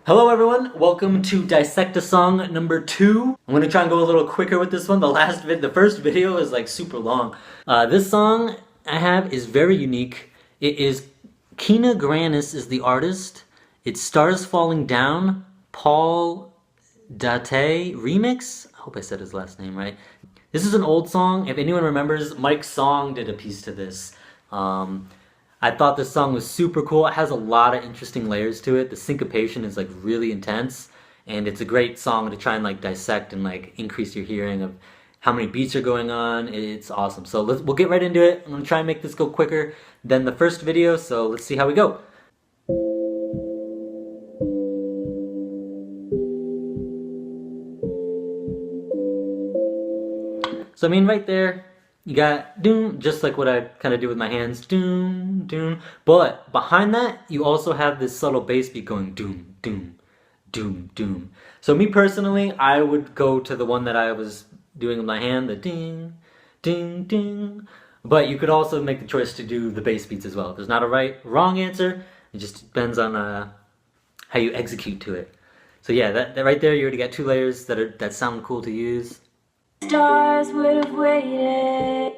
Hello everyone, welcome to Dissect a Song number 2. I'm gonna try and go a little quicker with this one. The first video is like super long. This song I have is very unique. It is Kina Grannis is the artist. It's Stars Falling Down, Paul Dateh remix. I hope I said his last name right. This is an old song. If anyone remembers, Mike Song did a piece to this. I thought this song was super cool. It has a lot of interesting layers to it. The syncopation is like really intense, and it's a great song to try and like dissect and like increase your hearing of how many beats are going on. It's awesome. So we'll get right into it. I'm gonna try and make this go quicker than the first video, so let's see how we go. So I mean right there, you got doom, just like what I kind of do with my hands, doom, doom. But behind that, you also have this subtle bass beat going doom, doom, doom, doom. So me personally, I would go to the one that I was doing with my hand, the ding, ding, ding. But you could also make the choice to do the bass beats as well. There's not a right, wrong answer. It just depends on how you execute to it. So yeah, that right there, you already got two layers that sound cool to use. Stars would have waited.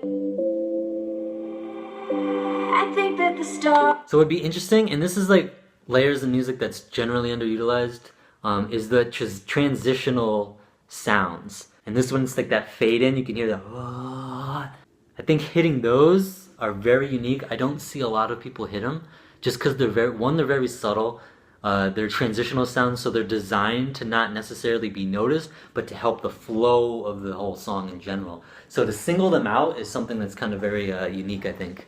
I think that the stars. So it would be interesting, and this is like layers in music that's generally underutilized, is the transitional sounds. And this one's like that fade in, you can hear the I think hitting those are very unique. I don't see a lot of people hit them, just because they're very subtle. They're transitional sounds, so they're designed to not necessarily be noticed, but to help the flow of the whole song in general. So to single them out is something that's kind of very unique, I think.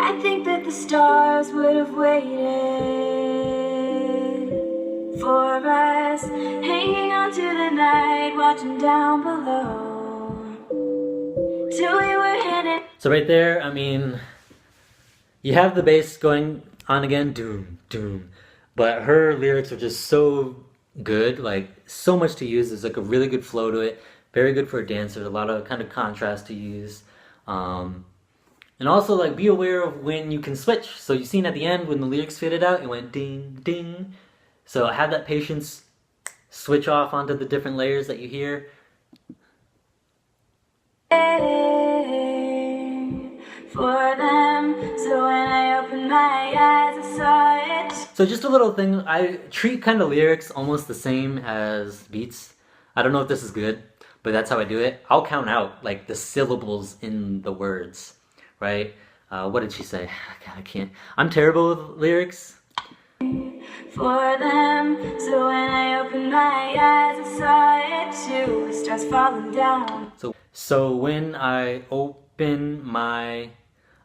I think that the stars would have waited for us, hanging on to the night, watching down below, till we were headed. So right there, I mean, you have the bass going on again, doom, doom. But her lyrics are just so good, like so much to use. There's like a really good flow to it. Very good for a dancer. A lot of kind of contrast to use. And also like be aware of when you can switch. So you've seen at the end when the lyrics faded out, it went ding, ding. So have that patience, switch off onto the different layers that you hear. For them, so when I opened my eyes, I saw it. So just a little thing, I treat kind of lyrics almost the same as beats. I don't know if this is good, but that's how I do it. I'll count out like the syllables in the words, right? What did she say? God, I can't. I'm terrible with lyrics. For them, so when I opened my eyes, I saw it too. The stars falling down. So when I open my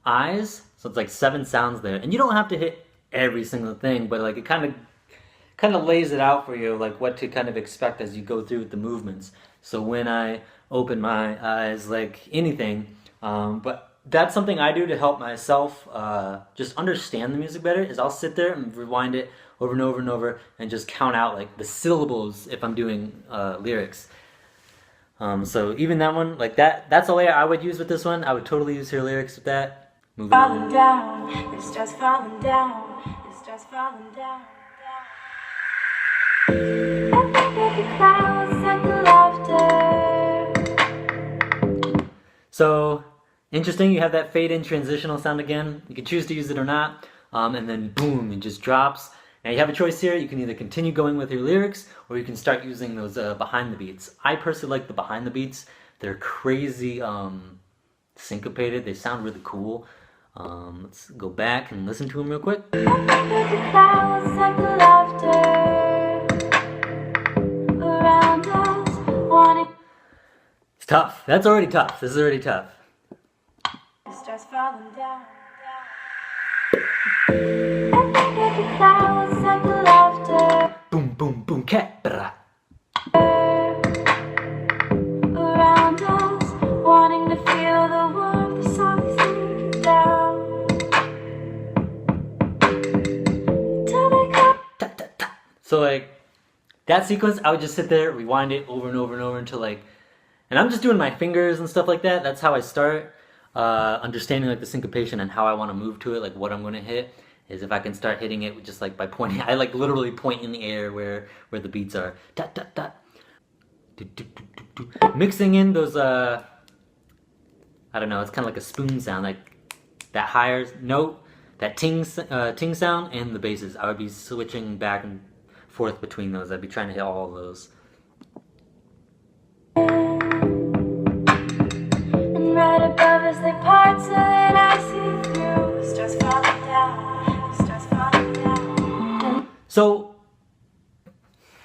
eyes, so it's like 7 sounds there, and you don't have to hit every single thing, but like it kind of lays it out for you, like what to kind of expect as you go through with the movements. So when I open my eyes, like anything, but that's something I do to help myself just understand the music better, is I'll sit there and rewind it over and over and over and just count out like the syllables if I'm doing lyrics. So even that one, like that's a layer I would use with this one. I would totally use her lyrics with that. Moving Falling on. down, it starts falling down, it starts falling down, down. I think that the clouds and the laughter. So interesting, you have that fade in transitional sound again. You can choose to use it or not, and then boom, it just drops. Now you have a choice here. You can either continue going with your lyrics, or you can start using those behind the beats. I personally like the behind the beats. They're crazy syncopated. They sound really cool. Let's go back and listen to them real quick. The clouds and the laughter around us, wanting. It's tough. That's already tough. This is already tough. It starts falling down, down. I think that the clouds and the laughter. Boom, boom, boom, cat. Bra. Around us, wanting to feel the warmth, the soft sink down. Till they come. Ta, ta, ta. So like that sequence, I would just sit there, rewind it over and over and over until like, and I'm just doing my fingers and stuff like that. That's how I start understanding like the syncopation and how I want to move to it, like what I'm going to hit. is if I can start hitting it just like by pointing. I like literally point in the air where the beats are. Dot, dot, dot. Do, do, do, do, do. Mixing in those I don't know, it's kind of like a spoon sound, like that higher note, that ting sound, and the basses. I would be switching back and forth between those. I'd be trying to hit all of those. And right above us they part so that I see through. Stars falling down, stars falling down. So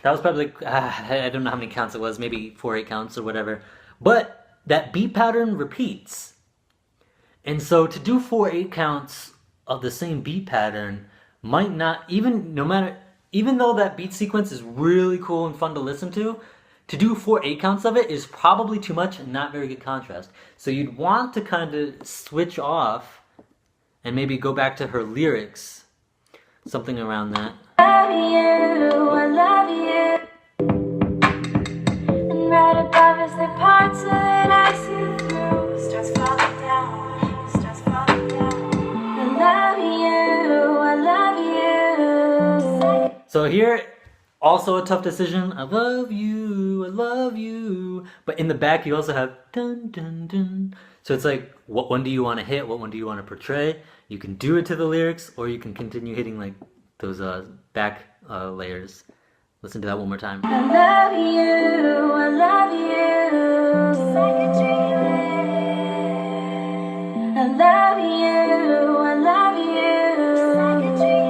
that was probably like, I don't know how many counts it was, maybe 4/8 counts or whatever. But that beat pattern repeats. And so to do 4/8 counts of the same beat pattern might not, even though that beat sequence is really cool and fun to listen to do 4/8 counts of it is probably too much and not very good contrast. So you'd want to kind of switch off and maybe go back to her lyrics, something around that. I love you. And right above us they part so that I see through. Stars falling down, stars falling down. I love you. So here, also a tough decision. I love you. But in the back, you also have dun dun dun. So it's like, what one do you want to hit? What one do you want to portray? You can do it to the lyrics, or you can continue hitting like those back layers. Listen to that one more time. I love you, just like a dream. I love you, just like a dream.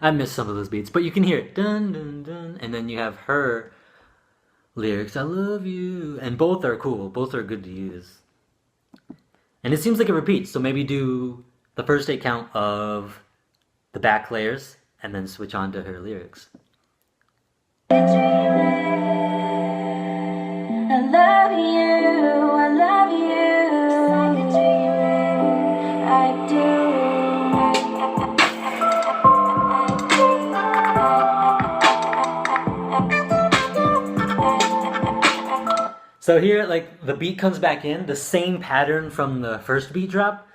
I missed some of those beats, but you can hear it. Dun dun dun, and then you have her lyrics. I love you, and both are cool. Both are good to use. And it seems like it repeats. So maybe do the first 8 count of the back layers, and then switch on to her lyrics. I love you, I do. So here, like, the beat comes back in, the same pattern from the first beat drop,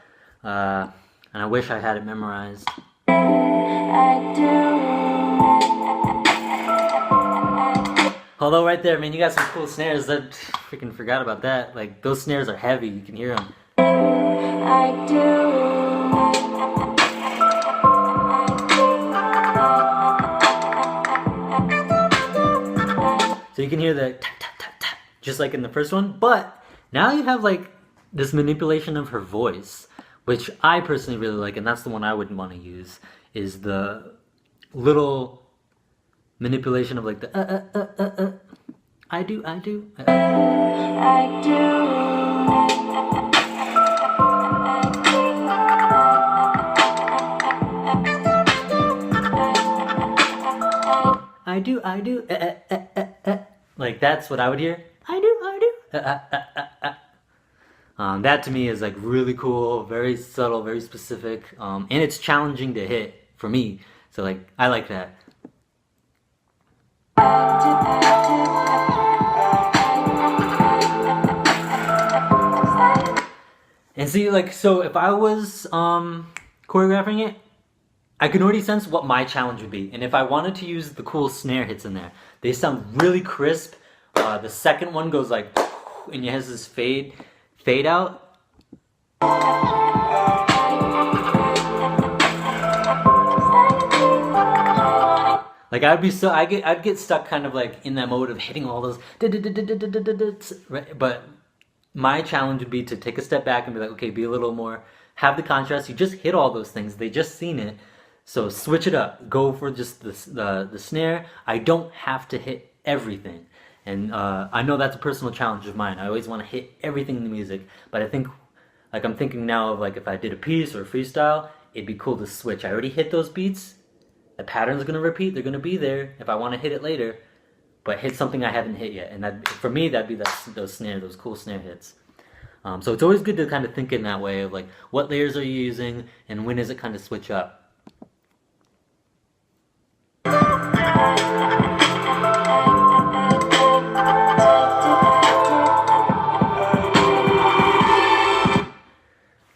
and I wish I had it memorized. I do. Although right there, man, you got some cool snares. That freaking forgot about that. Like, those snares are heavy. You can hear them. I do. So you can hear the tap, tap, tap, tap, just like in the first one. But now you have, like, this manipulation of her voice, which I personally really like, and that's the one I wouldn't want to use, is the little manipulation of like the I do. I do. I do. Like, that's what I would hear. I do. That to me is like really cool, very subtle, very specific, and it's challenging to hit for me. So like, I like that. And see, like, so if I was choreographing it, I can already sense what my challenge would be. And if I wanted to use the cool snare hits in there, they sound really crisp. The second one goes like, and it has this fade out. Like, I'd get stuck kind of like in that mode of hitting all those, right? But my challenge would be to take a step back and be like, okay, be a little more, have the contrast. You just hit all those things. They just seen it. So switch it up. Go for just the snare. I don't have to hit everything. And I know that's a personal challenge of mine. I always want to hit everything in the music. But I think, like, I'm thinking now of like if I did a piece or a freestyle, it'd be cool to switch. I already hit those beats. The pattern's going to repeat. They're going to be there if I want to hit it later. But hit something I haven't hit yet. And that, for me, that'd be those cool snare hits. So it's always good to kind of think in that way of like, what layers are you using and when does it kind of switch up?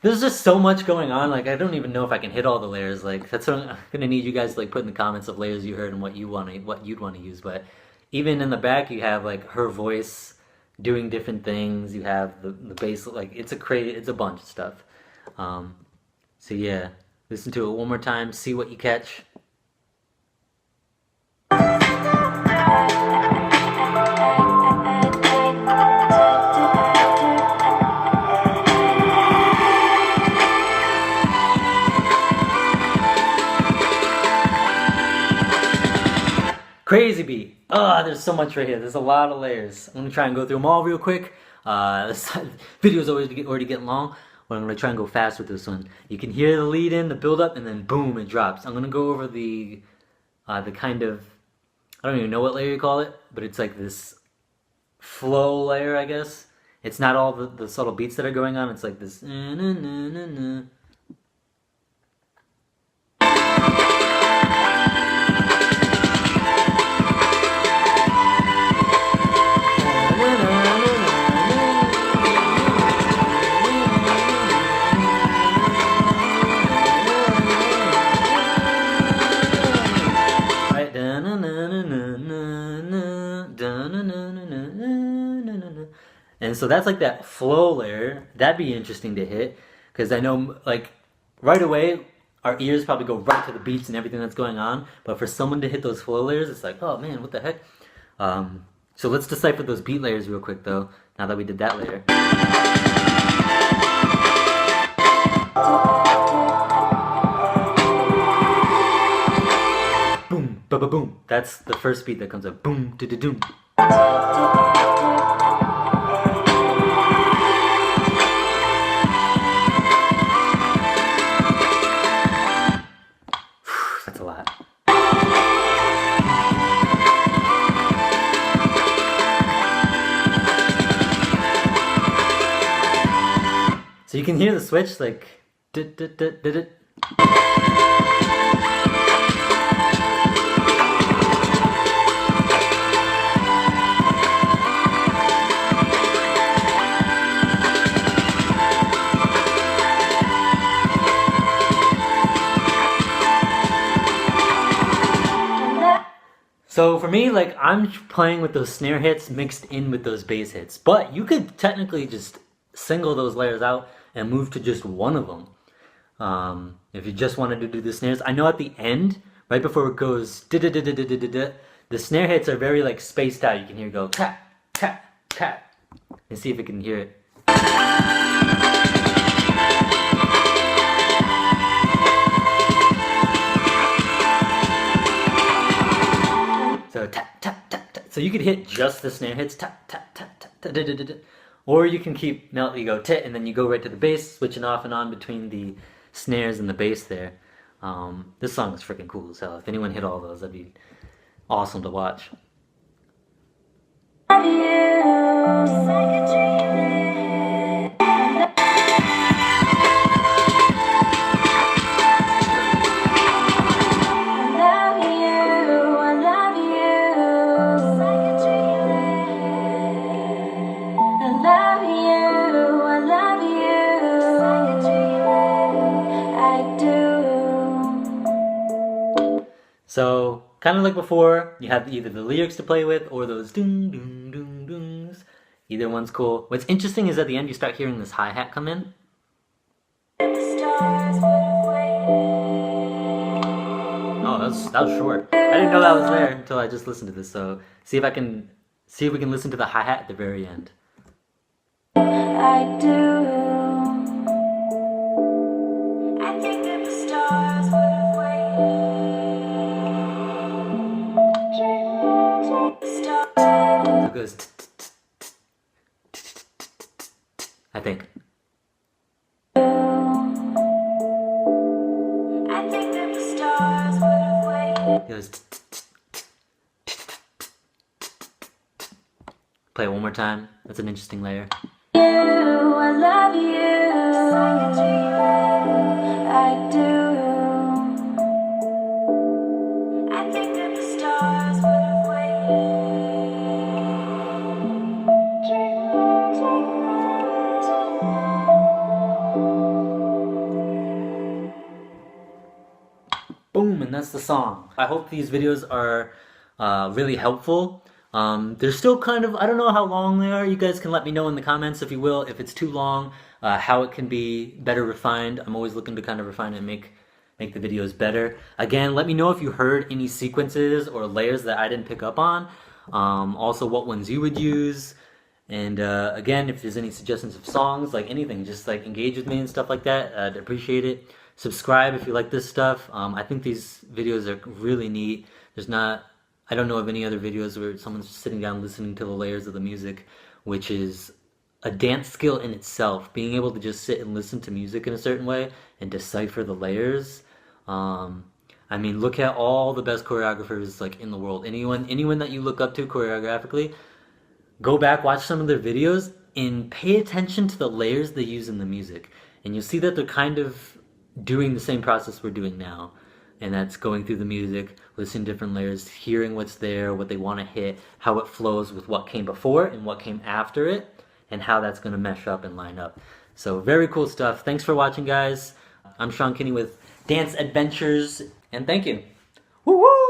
There's just so much going on. Like I don't even know if I can hit all the layers. Like that's what I'm gonna need you guys to like put in the comments of layers you heard and what you'd want to use. But even in the back, you have like her voice doing different things. You have the bass. Like it's a bunch of stuff. So yeah, listen to it one more time. See what you catch. Crazy beat. Oh, there's so much right here. There's a lot of layers. I'm gonna try and go through them all real quick. This video's already getting long, but I'm gonna try and go fast with this one. You can hear the lead in, the build up, and then boom, it drops. I'm gonna go over the kind of, I don't even know what layer you call it, but it's like this flow layer, I guess. It's not all the subtle beats that are going on. It's like this. And so that's like that flow layer. That'd be interesting to hit because I know like right away our ears probably go right to the beats and everything that's going on. But for someone to hit those flow layers, it's like, oh man, what the heck? So let's decipher those beat layers real quick though. Now that we did that layer. Boom, ba ba boom. That's the first beat that comes up. Boom, da da doom. That's a lot. So you can hear the switch like So for me, like I'm playing with those snare hits mixed in with those bass hits, but you could technically just single those layers out and move to just one of them. If you just wanted to do the snares, I know at the end, right before it goes, the snare hits are very like spaced out. You can hear it go tap, tap, tap, and see if you can hear it. So tap, tap, tap, tap. So you could hit just the snare hits, tap, tap, tap, tap, tap, tap, tap, tap. Or you can keep, now you go tit, and then you go right to the bass, switching off and on between the snares and the bass there. This song is freaking cool as hell. If anyone hit all those, that'd be awesome to watch. So, kind of like before, you have either the lyrics to play with or those doom, doom, doom, dooms. Either one's cool. What's interesting is at the end you start hearing this hi-hat come in. Oh, that was short. I didn't know that was there until I just listened to this. So, see if we can listen to the hi-hat at the very end. I do. I think that the stars would have So it goes I think. I think that the stars would have waited. It goes play it one more time. That's an interesting layer. I love you. I do. I think that the stars would have waited. Boom, and that's the song. I hope these videos are really helpful. They're still kind of, I don't know how long they are. You guys can let me know in the comments, if you will, if it's too long, how it can be better refined. I'm always looking to kind of refine it and make the videos better. Again, let me know if you heard any sequences or layers that I didn't pick up on. Also, what ones you would use. And again, if there's any suggestions of songs, like anything, just like engage with me and stuff like that. I'd appreciate it. Subscribe if you like this stuff. I think these videos are really neat. I don't know of any other videos where someone's just sitting down listening to the layers of the music, which is a dance skill in itself. Being able to just sit and listen to music in a certain way and decipher the layers. I mean, look at all the best choreographers like in the world. Anyone that you look up to choreographically, go back, watch some of their videos, and pay attention to the layers they use in the music. And you'll see that they're kind of doing the same process we're doing now. And that's going through the music, listening to different layers, hearing what's there, what they want to hit, how it flows with what came before and what came after it, and how that's going to mesh up and line up. So very cool stuff. Thanks for watching, guys. I'm Sean Kinney with Dance Adventures, and thank you. Woo-woo!